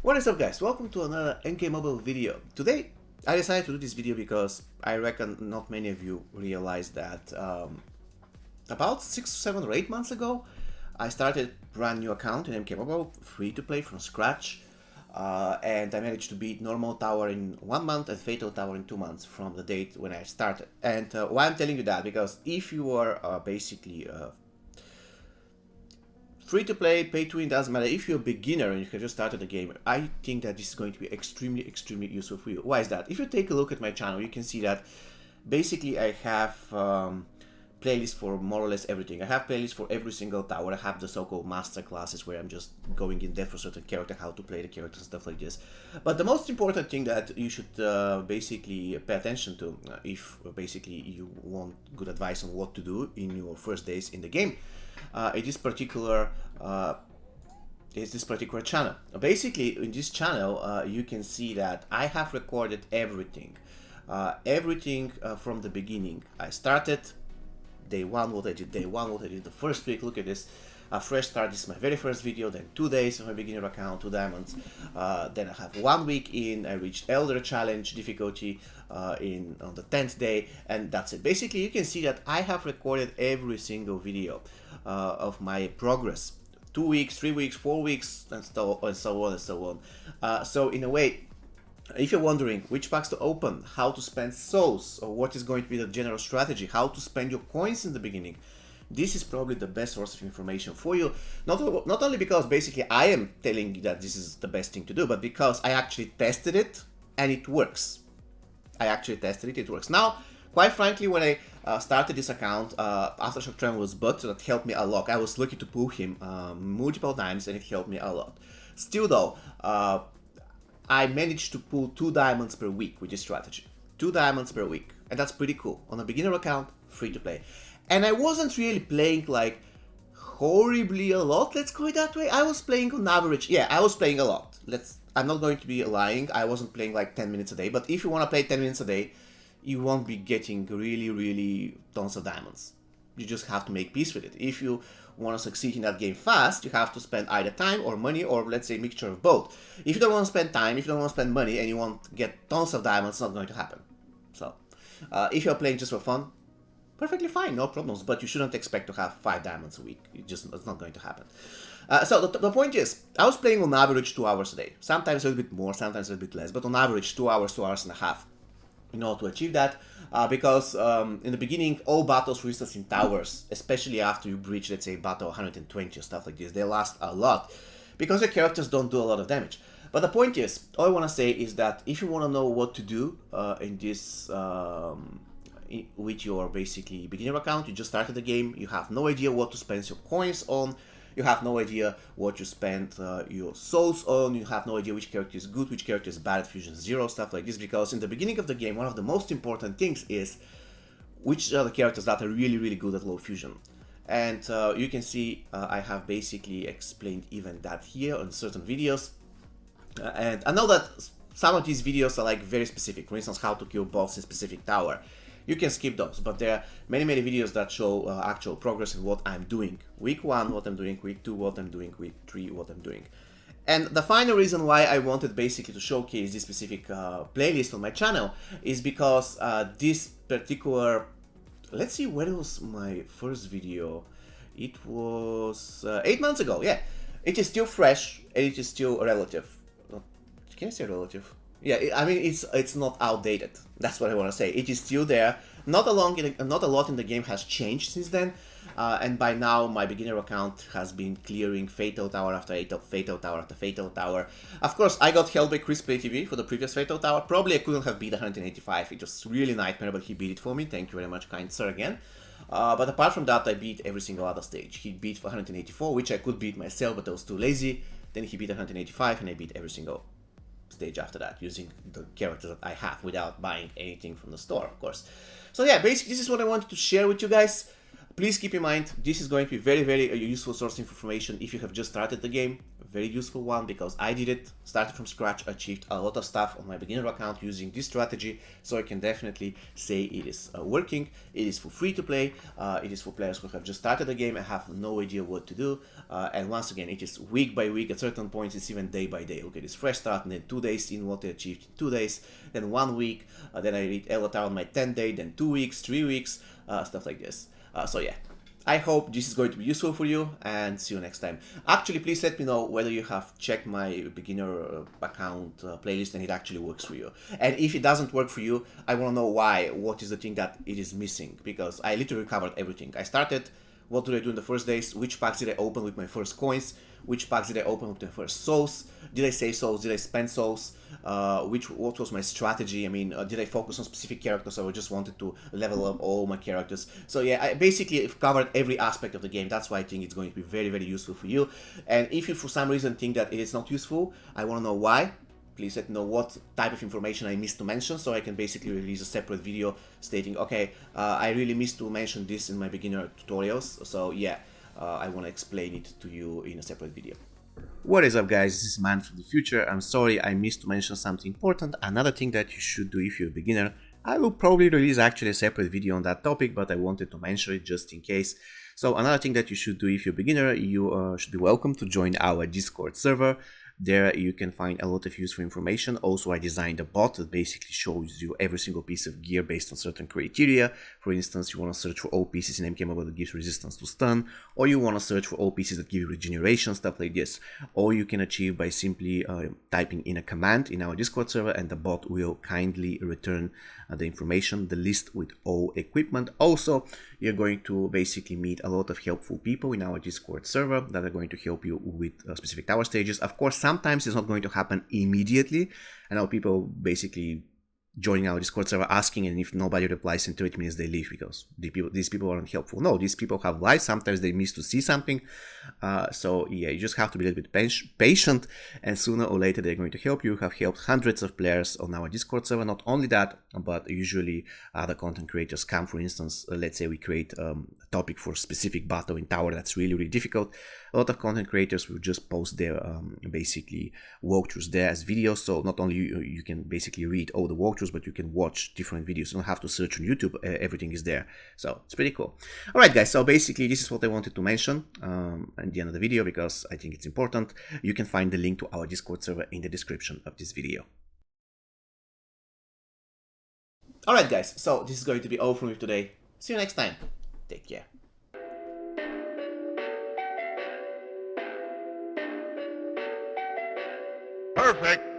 What is up, guys? Welcome to another NK Mobile video. Today I decided to do this video because I reckon not many of you realize that about 6, 7 or 8 months ago I started a brand new account in MK Mobile, free to play from scratch, and I managed to beat Normal Tower in 1 month and Fatal Tower in 2 months from the date when I started. And why I'm telling you that, because if you are basically free to play, pay to win, doesn't matter. If you're a beginner and you have just started the game, I think that this is going to be extremely useful for you. Why is that? If you take a look at my channel, you can see that basically I have playlists for more or less everything. I have playlists for every single tower. I have the so-called master classes where I'm just going in depth for certain character, how to play the character, stuff like this. But the most important thing that you should basically pay attention to, if basically you want good advice on what to do in your first days in the game, is this particular channel. Basically, in this channel, you can see that I have recorded everything, from the beginning. I started day one, what I did day one, what I did the first week. Look at this, a fresh start. This is my very first video. Then 2 days of my beginner account, 2 diamonds. Then I have 1 week in. I reached Elder Challenge difficulty on the 10th day, and that's it. Basically, you can see that I have recorded every single video of my progress. 2 weeks, 3 weeks, 4 weeks, and so on. So in a way, if you're wondering which packs to open, how to spend souls, or what is going to be the general strategy, how to spend your coins in the beginning, this is probably the best source of information for you. Not only because basically I am telling you that this is the best thing to do, but because I actually tested it and it works. It works. Now, quite frankly, when I started this account, Aftershock Tremor was bugged, so that helped me a lot. I was lucky to pull him multiple times, and it helped me a lot. Still though, I managed to pull 2 diamonds per week with this strategy. 2 diamonds per week, and that's pretty cool. On a beginner account, free to play. And I wasn't really playing like horribly a lot, let's call it that way. I was playing on average. Yeah, I was playing a lot. I'm not going to be lying. I wasn't playing like 10 minutes a day, but if you want to play 10 minutes a day, you won't be getting really tons of diamonds. You just have to make peace with it. If you want to succeed in that game fast, you have to spend either time or money, or let's say a mixture of both. If you don't want to spend time, if you don't want to spend money, and you want to get tons of diamonds, it's not going to happen. So, if you're playing just for fun, perfectly fine, no problems, but you shouldn't expect to have 5 diamonds a week. It's not going to happen. So the point is, I was playing on average 2 hours a day. Sometimes a little bit more, sometimes a little bit less, but on average 2 hours, 2 hours and a half. In order to achieve that, because in the beginning, all battles, for instance, in towers, especially after you breach, let's say, battle 120 or stuff like this, they last a lot, because your characters don't do a lot of damage. But the point is, all I want to say is that if you want to know what to do in this, with your basically beginner account, you just started the game, you have no idea what to spend your coins on, you have no idea what you spend your souls on, you have no idea which character is good, which character is bad at Fusion 0, stuff like this, because in the beginning of the game, one of the most important things is which are the characters that are really good at low fusion. And you can see I have basically explained even that here on certain videos. And I know that some of these videos are like very specific, for instance, how to kill boss in specific tower. You can skip those, but there are many videos that show actual progress in what I'm doing. Week 1, what I'm doing, week 2, what I'm doing, week 3, what I'm doing. And the final reason why I wanted basically to showcase this specific playlist on my channel is because this particular, let's see, when was my first video? It was 8 months ago, yeah. It is still fresh, and it is still relative. Can I say relative? Yeah, I mean, it's not outdated. That's what I want to say. It is still there. Not a lot in the game has changed since then. And by now, my beginner account has been clearing Fatal Tower after Fatal Tower after Fatal Tower. Of course, I got held by Chris Play TV for the previous Fatal Tower. Probably I couldn't have beat 185. It was really nightmare, but he beat it for me. Thank you very much, kind sir, again. But apart from that, I beat every single other stage. He beat 184, which I could beat myself, but I was too lazy. Then he beat 185, and I beat every single stage after that using the characters that I have without buying anything from the store, of course. So yeah, basically this is what I wanted to share with you guys. Please keep in mind, this is going to be very useful source of information if you have just started the game. A very useful one, because I did it, started from scratch, achieved a lot of stuff on my beginner account using this strategy, so I can definitely say it is working. It is for free to play, it is for players who have just started the game and have no idea what to do, and once again, it is week by week. At certain points it's even day by day. Okay, this fresh start, and then 2 days in what I achieved in 2 days, then 1 week, then I read Elotar on my 10th day, then 2 weeks, 3 weeks, stuff like this. So yeah, I hope this is going to be useful for you, and see you next time. Actually, please let me know whether you have checked my beginner account playlist and it actually works for you. And if it doesn't work for you, I want to know why. What is the thing that it is missing? Because I literally covered everything. I started, what did I do in the first days? Which packs did I open with my first coins? Which packs did I open with my first souls? Did I save souls? Did I spend souls? What was my strategy? I mean, did I focus on specific characters, or I just wanted to level up all my characters? So yeah, I basically have covered every aspect of the game. That's why I think it's going to be very useful for you. And if you for some reason think that it is not useful, I want to know why. Please let me know what type of information I missed to mention, so I can basically release a separate video stating, okay, I really missed to mention this in my beginner tutorials, so yeah, I want to explain it to you in a separate video. What is up, guys? This is Man from the future. I'm sorry I missed to mention something important. Another thing that you should do if you're a beginner, I will probably release actually a separate video on that topic, but I wanted to mention it just in case. So another thing that you should do if you're a beginner, you should be welcome to join our Discord server. There you can find a lot of useful information. Also, I designed a bot that basically shows you every single piece of gear based on certain criteria. For instance, you want to search for all pieces in MK Mobile that gives resistance to stun, or you want to search for all pieces that give you regeneration, stuff like this. Or you can achieve by simply typing in a command in our Discord server, and the bot will kindly return the information, the list with all equipment. Also, you're going to basically meet a lot of helpful people in our Discord server that are going to help you with specific tower stages. Of course, sometimes it's not going to happen immediately. I know people basically joining our Discord server asking, and if nobody replies in 30 minutes, they leave because these people aren't helpful. No, these people have lives. Sometimes they miss to see something. So yeah, you just have to be a little bit patient, and sooner or later they're going to help you. We have helped hundreds of players on our Discord server. Not only that, but usually other content creators come. For instance, let's say we create a topic for a specific battle in tower that's really difficult. A lot of content creators will just post their basically walkthroughs there as videos. So not only you can basically read all the walkthroughs, but you can watch different videos. You don't have to search on YouTube. Everything is there. So it's pretty cool. All right, guys. So basically, this is what I wanted to mention at the end of the video, because I think it's important. You can find the link to our Discord server in the description of this video. All right, guys. So this is going to be all from me today. See you next time. Take care. Perfect.